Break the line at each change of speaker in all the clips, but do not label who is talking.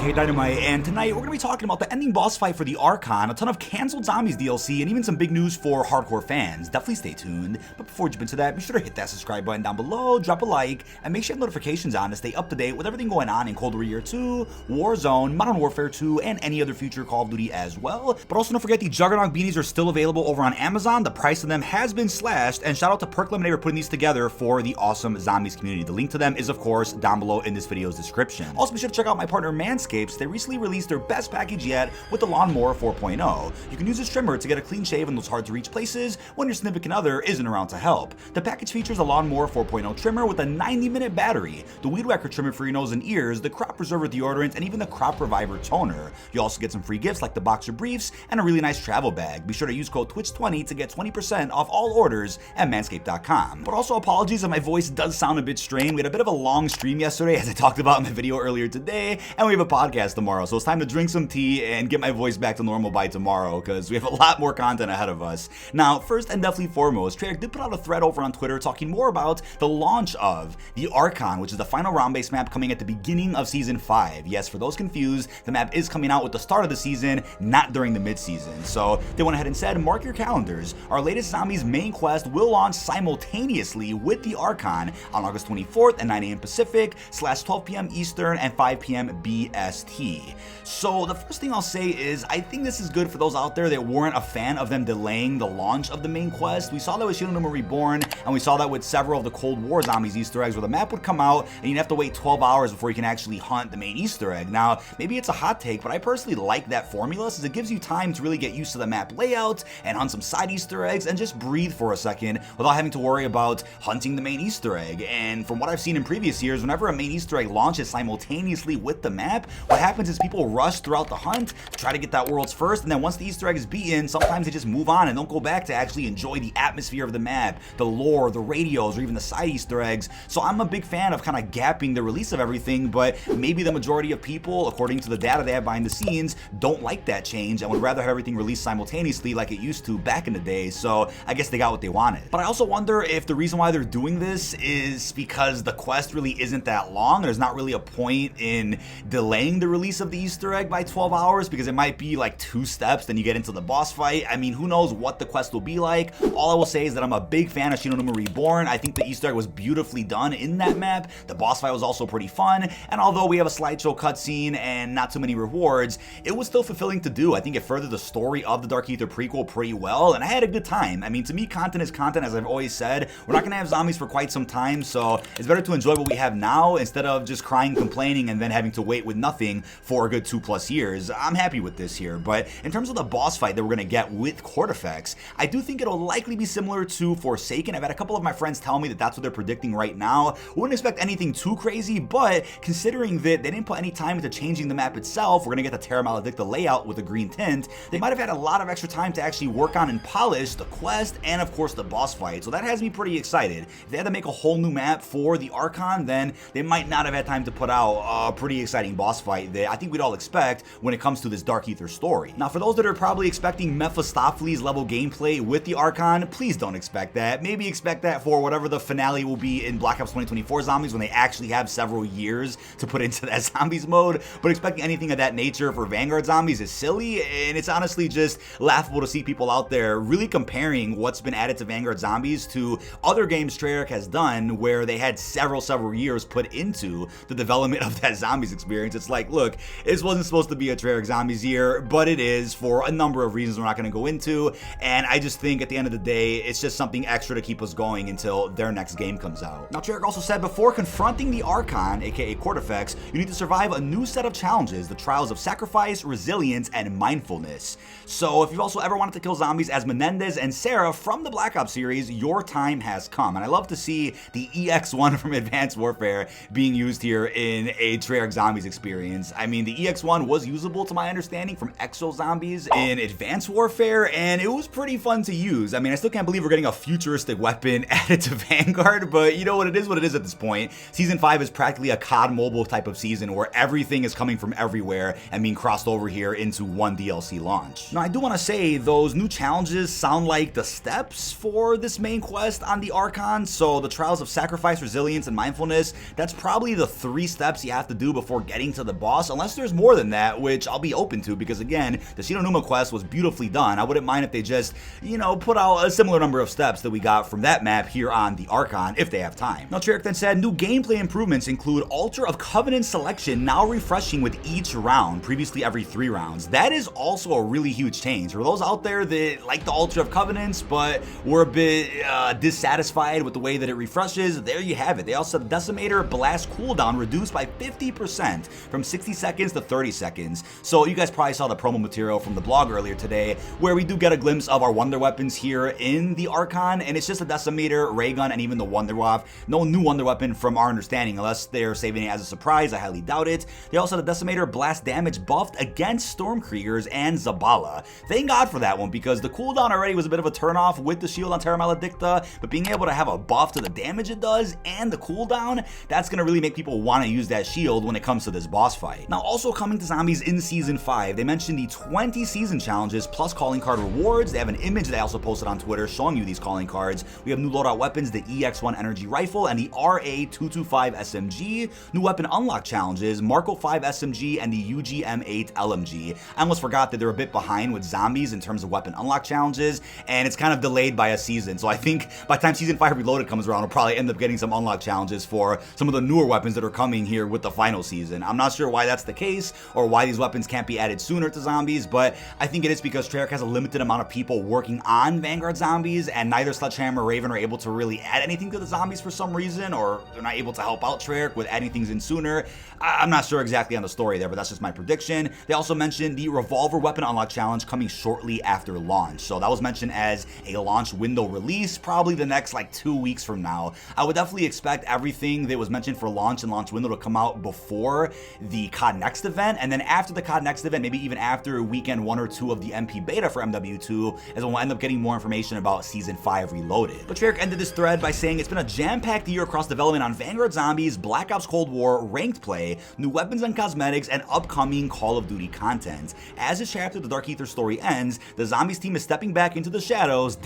dkdynamite, and tonight we're going to be talking about the ending boss fight for the Archon, a ton of cancelled zombies DLC, and even some big news for hardcore fans. Definitely stay tuned. But before we jump into that, be sure to hit that subscribe button down below, drop a like, and make sure you have notifications on to stay up to date with everything going on in Cold War Year 2, Warzone, Modern Warfare 2, and any other future Call of Duty as well. But also don't forget the Juggernaut beanies are still available over on Amazon. The price of them has been slashed, and shout out to Perk Lemonade for putting these together for the awesome zombies community. The link to them is of course down below in this video's description. Also be sure to check out my partner Manscaped. They recently released their best package yet with the Lawnmower 4.0. You can use this trimmer to get a clean shave in those hard to reach places when your significant other isn't around to help. The package features a Lawnmower 4.0 trimmer with a 90-minute battery, the Weed Whacker trimmer for your nose and ears, the Crop Preserver deodorant, and even the Crop Reviver toner. You also get some free gifts like the boxer briefs and a really nice travel bag. Be sure to use code TWITCH20 to get 20% off all orders at manscaped.com. But also apologies if my voice does sound a bit strained. We had a bit of a long stream yesterday, as I talked about in my video earlier today, and we have a podcast tomorrow, so it's time to drink some tea and get my voice back to normal by tomorrow, because we have a lot more content ahead of us. Now, first and definitely foremost, Treyarch did put out a thread over on Twitter talking more about the launch of the Archon, which is the final round-based map coming at the beginning of Season 5. Yes, for those confused, the map is coming out with the start of the season, not during the mid-season. So they went ahead and said, mark your calendars. Our latest Zombies main quest will launch simultaneously with the Archon on August 24th at 9 a.m. Pacific, /12 p.m. Eastern, and 5 p.m. BST. So the first thing I'll say is I think this is good for those out there that weren't a fan of them delaying the launch of the main quest. We saw that with Numa Reborn, and we saw that with several of the Cold War Zombies Easter eggs where the map would come out and you'd have to wait 12 hours before you can actually hunt the main Easter egg. Now, maybe it's a hot take, but I personally like that formula since it gives you time to really get used to the map layout and hunt some side Easter eggs and just breathe for a second without having to worry about hunting the main Easter egg. And from what I've seen in previous years, whenever a main Easter egg launches simultaneously with the map, what happens is people rush throughout the hunt to try to get that world's first, and then once the Easter egg is beaten, sometimes they just move on and don't go back to actually enjoy the atmosphere of the map, the lore, the radios, or even the side Easter eggs. So I'm a big fan of kind of gapping the release of everything, but maybe the majority of people, according to the data they have behind the scenes, don't like that change and would rather have everything released simultaneously like it used to back in the day. So I guess they got what they wanted. But I also wonder if the reason why they're doing this is because the quest really isn't that long. There's not really a point in delaying the release of the Easter egg by 12 hours because it might be like 2 steps, then you get into the boss fight. I mean, who knows what the quest will be like. All I will say is that I'm a big fan of Numa Reborn. I think the Easter egg was beautifully done in that map. The boss fight was also pretty fun, and although we have a slideshow cutscene and not too many rewards, it was still fulfilling to do. I think it furthered the story of the Dark Ether prequel pretty well, and I had a good time. I mean, to me, content is content, as I've always said. We're not going to have zombies for quite some time, so it's better to enjoy what we have now instead of just crying, complaining, and then having to wait with nothing for a good 2+ years. I'm happy with this here, but in terms of the boss fight that we're going to get with Cortifex, I do think it'll likely be similar to Forsaken. I've had a couple of my friends tell me that that's what they're predicting right now. Wouldn't expect anything too crazy, but considering that they didn't put any time into changing the map itself, we're going to get the Terra Maledicta layout with a green tint, they might have had a lot of extra time to actually work on and polish the quest and of course the boss fight. So that has me pretty excited. If they had to make a whole new map for the Archon, then they might not have had time to put out a pretty exciting boss fight that I think we'd all expect when it comes to this Dark Ether story. Now, for those that are probably expecting Mephistopheles level gameplay with the Archon, please don't expect that. Maybe expect that for whatever the finale will be in Black Ops 2024 Zombies when they actually have several years to put into that Zombies mode, but expecting anything of that nature for Vanguard Zombies is silly, and it's honestly just laughable to see people out there really comparing what's been added to Vanguard Zombies to other games Treyarch has done where they had several years put into the development of that Zombies experience. It's like, look, this wasn't supposed to be a Treyarch Zombies year, but it is for a number of reasons we're not going to go into, and I just think at the end of the day, it's just something extra to keep us going until their next game comes out. Now, Treyarch also said before confronting the Archon, aka Cortifex, you need to survive a new set of challenges, the trials of sacrifice, resilience, and mindfulness. So if you've also ever wanted to kill zombies as Menendez and Sarah from the Black Ops series, your time has come. And I love to see the EX1 from Advanced Warfare being used here in a Treyarch Zombies experience. I mean, the EX1 was usable to my understanding from Exo Zombies in Advanced Warfare, and it was pretty fun to use. I mean, I still can't believe we're getting a futuristic weapon added to Vanguard, but you know what it is at this point. Season 5 is practically a COD mobile type of season where everything is coming from everywhere and being crossed over here into one DLC launch. Now, I do want to say those new challenges sound like the steps for this main quest on the Archon. So the trials of sacrifice, resilience, and mindfulness, that's probably the 3 steps you have to do before getting to the the boss, unless there's more than that, which I'll be open to, because again, the Numa quest was beautifully done. I wouldn't mind if they just, you know, put out a similar number of steps that we got from that map here on the Archon, if they have time. Now, Treyarch then said, new gameplay improvements include Altar of Covenant selection now refreshing with each round, previously every 3 rounds. That is also a really huge change. For those out there that like the Altar of Covenants, but were a bit dissatisfied with the way that it refreshes, there you have it. They also said Decimator blast cooldown reduced by 50% from 60 seconds to 30 seconds. So you guys probably saw the promo material from the blog earlier today, where we do get a glimpse of our wonder weapons here in the Archon, and it's just a Decimator, ray gun, and even the Wonder Waff. No new wonder weapon from our understanding, unless they're saving it as a surprise. I highly doubt it. They also had the Decimator blast damage buffed against Stormkriegers and Zabala. Thank God for that one, because the cooldown already was a bit of a turnoff with the shield on Terra Maledicta, but being able to have a buff to the damage it does and the cooldown, that's going to really make people want to use that shield when it comes to this boss fight. Now, also coming to zombies in Season 5, they mentioned the 20 season challenges plus calling card rewards. They have an image they also posted on Twitter showing you these calling cards. We have new loadout weapons, the EX1 energy rifle and the RA225 SMG, new weapon unlock challenges, Marco 5 SMG and the UGM8 LMG. I almost forgot that they're a bit behind with zombies in terms of weapon unlock challenges, and it's kind of delayed by a season. So I think by the time Season 5 Reloaded comes around, we'll probably end up getting some unlock challenges for some of the newer weapons that are coming here with the final season. I'm not sure why that's the case or why these weapons can't be added sooner to zombies, but I think it is because Treyarch has a limited amount of people working on Vanguard zombies, and neither Sledgehammer or Raven are able to really add anything to the zombies for some reason, or they're not able to help out Treyarch with adding things in sooner. I'm not sure exactly on the story there, but that's just my prediction. They also mentioned the Revolver Weapon Unlock Challenge coming shortly after launch. So that was mentioned as a launch window release, probably the next like 2 weeks from now. I would definitely expect everything that was mentioned for launch and launch window to come out before the COD Next event, and then after the COD Next event, maybe even after weekend 1 or 2 of the MP beta for MW2, as we'll end up getting more information about Season 5 Reloaded. But Treyarch ended this thread by saying it's been a jam-packed year across development on Vanguard Zombies, Black Ops Cold War, ranked play, new weapons and cosmetics, and upcoming Call of Duty content. As this chapter of the Dark Ether story ends, the Zombies team is stepping back into the shadows, ...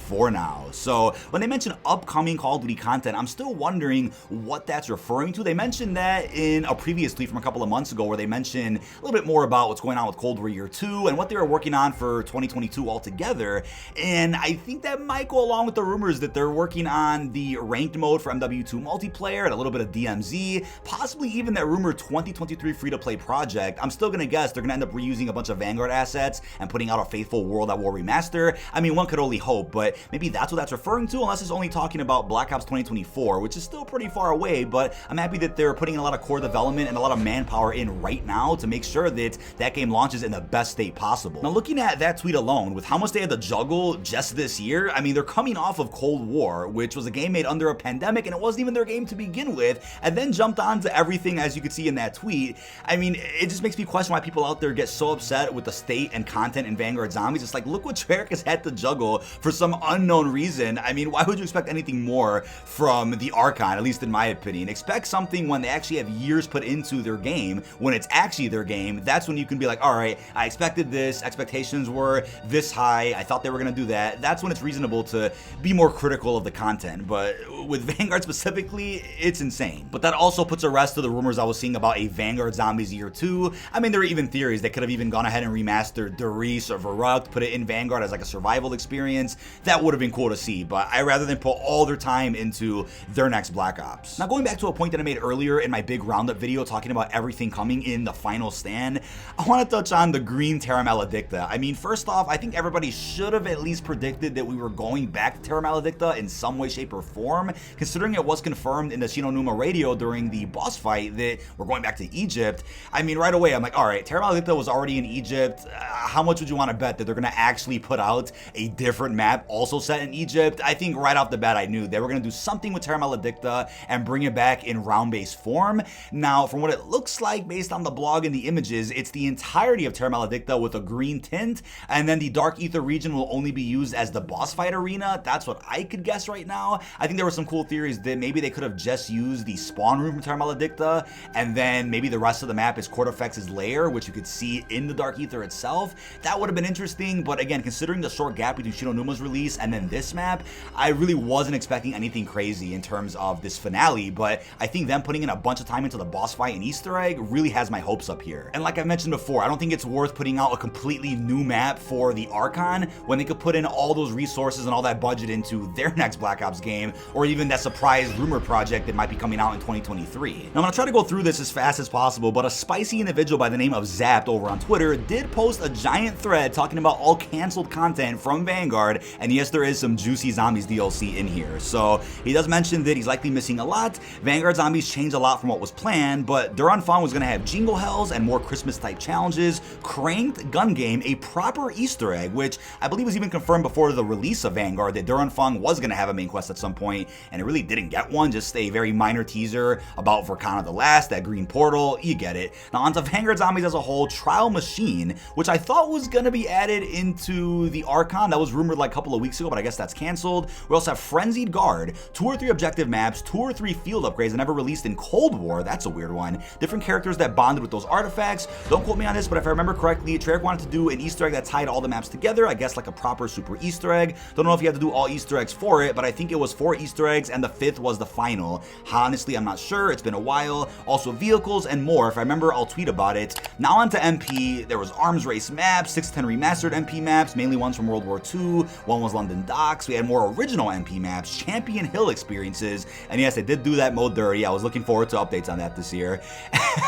for now. So when they mention upcoming Call of Duty content, I'm still wondering what that's referring to. They mentioned that in a previous tweet from a couple of months ago, where they mentioned a little bit more about what's going on with Cold War Year 2 and what they were working on for 2022 altogether. And I think that might go along with the rumors that they're working on the ranked mode for MW2 multiplayer and a little bit of DMZ, possibly even that rumored 2023 free-to-play project. I'm still gonna guess they're gonna end up reusing a bunch of Vanguard assets and putting out a Faithful World at War remaster. I mean, one could only hope, but maybe that's what that's referring to, unless it's only talking about Black Ops 2024, which is still pretty far away, but I'm happy that they're putting a lot of core development and a lot of manpower in right now to make sure that that game launches in the best state possible. Now, looking at that tweet alone, with how much they had to juggle just this year, I mean, they're coming off of Cold War, which was a game made under a pandemic, and it wasn't even their game to begin with, and then jumped on to everything, as you could see in that tweet. I mean, it just makes me question why people out there get so upset with the state and content in Vanguard Zombies. It's like, look what Treyarch has had to juggle for some unknown reason. I mean, why would you expect anything more from the Archon, at least in my opinion? Expect something when they actually have years put into their game, when it's actually their game. That's when you can be like, all right, I expected this, expectations were this high, I thought they were going to do that. That's when it's reasonable to be more critical of the content. But with Vanguard specifically, it's insane. But that also puts a rest to the rumors I was seeing about a Vanguard Zombies Year 2. I mean, there were even theories they could have even gone ahead and remastered Darius or Verrucht, put it in Vanguard as like a survival experience. That would have been cool to see, but I rather than put all their time into their next Black Ops. Now, going back to a point that I made earlier in my big roundup video talking about everything coming in the final stand, I want to touch on the green Terra Maledicta. I mean, first off, I think everybody should have at least predicted that we were going back to Terra Maledicta in some way, shape, or form, considering it was confirmed in the Numa radio during the boss fight that we're going back to Egypt. I mean, right away, I'm like, all right, Terra Maledicta was already in Egypt. How much would you want to bet that they're going to actually put out a different map also set in Egypt? I think right off the bat, I knew they were going to do something with Terra Maledicta and bring it back in round-based form. Now, from what it looks like, based on the blog and the images, it's the entirety of Terra Maledicta with a green tint, and then the Dark Ether region will only be used as the boss fight arena. That's what I could guess right now. I think there were some cool theories that maybe they could have just used the spawn room from Terra Maledicta, and then maybe the rest of the map is Cortifex's lair, which you could see in the Dark Ether itself. That would have been interesting, but again, considering the short gap between Numa's release and then this map, I really wasn't expecting anything crazy in terms of this finale, but I think them putting in a bunch of time into the boss fight fight and Easter egg really has my hopes up here. And like I mentioned before, I don't think it's worth putting out a completely new map for the Archon when they could put in all those resources and all that budget into their next Black Ops game, or even that surprise rumor project that might be coming out in 2023. Now I'm gonna try to go through this as fast as possible, but a spicy individual by the name of Zapped over on Twitter did post a giant thread talking about all canceled content from Vanguard, and yes, there is some juicy Zombies DLC in here. So he does mention that he's likely missing a lot. Vanguard Zombies changed a lot from what was planned, but Duran Fun was gonna have Jingle Hells and more Christmas type challenges, cranked gun game, a proper Easter egg, which I believe was even confirmed before the release of Vanguard that Duran Fun was gonna have a main quest at some point, and it really didn't get one, just a very minor teaser about Verkana the Last, that green portal, you get it. Now onto Vanguard Zombies as a whole, Trial Machine, which I thought was gonna be added into the Archon. That was rumored like a couple of weeks ago, but I guess that's canceled. We also have Frenzied Guard, 2 or 3 objective maps, 2 or 3 field upgrades that never released in Cold War, that's a weird one. Different characters that bonded with those artifacts. Don't quote me on this, but if I remember correctly, Treyarch wanted to do an Easter egg that tied all the maps together, I guess like a proper super Easter egg. Don't know if you had to do all Easter eggs for it, but I think it was 4 Easter eggs and the 5th was the final. Honestly, I'm not sure, it's been a while. Also vehicles and more, if I remember, I'll tweet about it. Now onto MP, there was Arms Race maps, 6 to 10 remastered MP maps, mainly ones from World War II, one was London Docks. We had more original MP maps, Champion Hill experiences, and yes, they did do that mode dirty. I was looking forward to updates on that this year.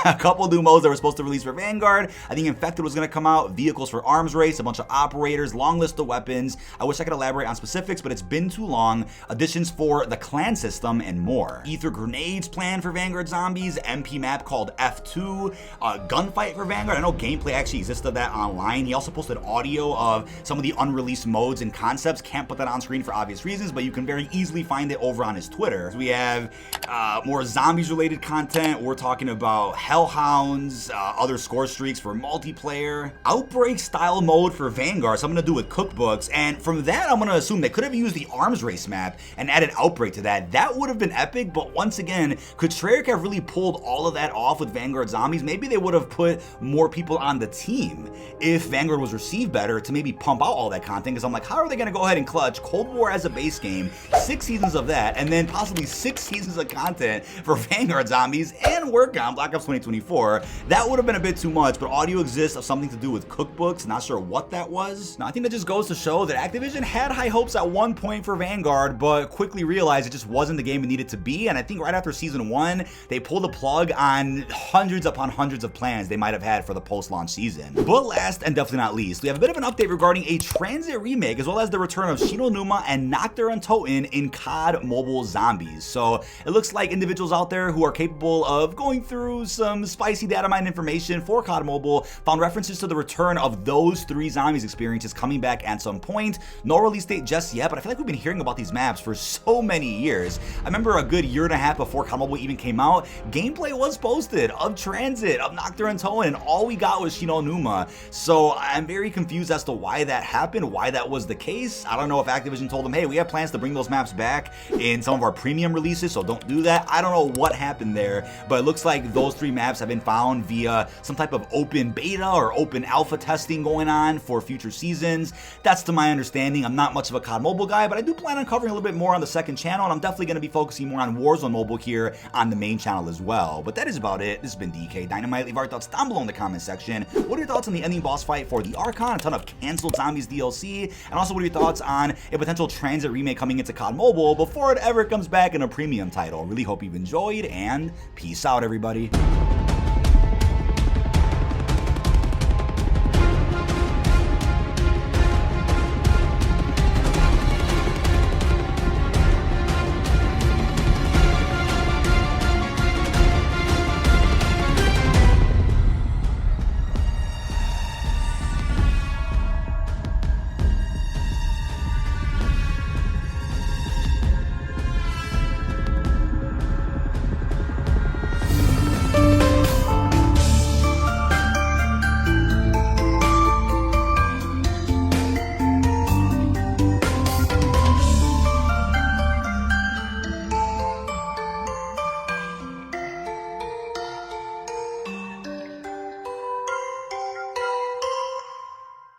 A couple new modes that were supposed to release for Vanguard. I think Infected was going to come out, vehicles for Arms Race, a bunch of operators, long list of weapons. I wish I could elaborate on specifics, but it's been too long. Additions for the clan system and more. Ether grenades planned for Vanguard Zombies, MP map called F2, gunfight for Vanguard. I know gameplay actually exists of that online. He also posted audio of some of the unreleased modes and concepts. Can't put that on screen for obvious reasons, but you can very easily find it over on his Twitter. We have more zombies related content. We're talking about Hellhounds, other score streaks for multiplayer, Outbreak style mode for Vanguard, something to do with cookbooks, and from that I'm gonna assume they could have used the Arms Race map and added Outbreak to that. That would have been epic, but once again, could Treyarch have really pulled all of that off with Vanguard Zombies? Maybe they would have put more people on the team if Vanguard was received better to maybe pump out all that content, because I'm like, how are they gonna go ahead and clutch Cold War as a base game, 6 seasons of that, and then possibly 6 seasons of content for Vanguard Zombies and work on Black Ops 2024? That would have been a bit too much, but audio exists of something to do with cookbooks. Not sure what that was. Now, I think that just goes to show that Activision had high hopes at one point for Vanguard, but quickly realized it just wasn't the game it needed to be, and I think right after Season 1, they pulled the plug on hundreds upon hundreds of plans they might have had for the post-launch season. But last and definitely not least, we have a bit of an update regarding a Tranzit remake, as well as the return of Shino Numa and Nocturne Toten in COD Mobile Zombies. So it looks like individuals out there who are capable of going through some spicy data mine information for COD Mobile found references to the return of those 3 zombies experiences coming back at some point. No release date just yet, but I feel like we've been hearing about these maps for so many years. I remember a good year and a half before COD Mobile even came out, gameplay was posted of Tranzit, of Nocturne Toten, and all we got was Shino Numa. So I'm very confused as to why that happened, why that was the case. I don't know if Activision told them, hey, we have plans to bring those maps back in some of our premium releases, so don't do that. I don't know what happened there, but it looks like those 3 maps have been found via some type of open beta or open alpha testing going on for future seasons. That's to my understanding. I'm not much of a COD Mobile guy, but I do plan on covering a little bit more on the second channel, and I'm definitely going to be focusing more on Warzone Mobile here on the main channel as well. But that is about it. This has been dkdynamite. Leave our thoughts down below in the comment section. What are your thoughts on the ending boss fight for the Archon, a ton of canceled Zombies DLC, and also what are your thoughts on a potential Tranzit remake coming into COD Mobile before it ever comes back in a premium title? Really hope you've enjoyed, and peace out, everybody.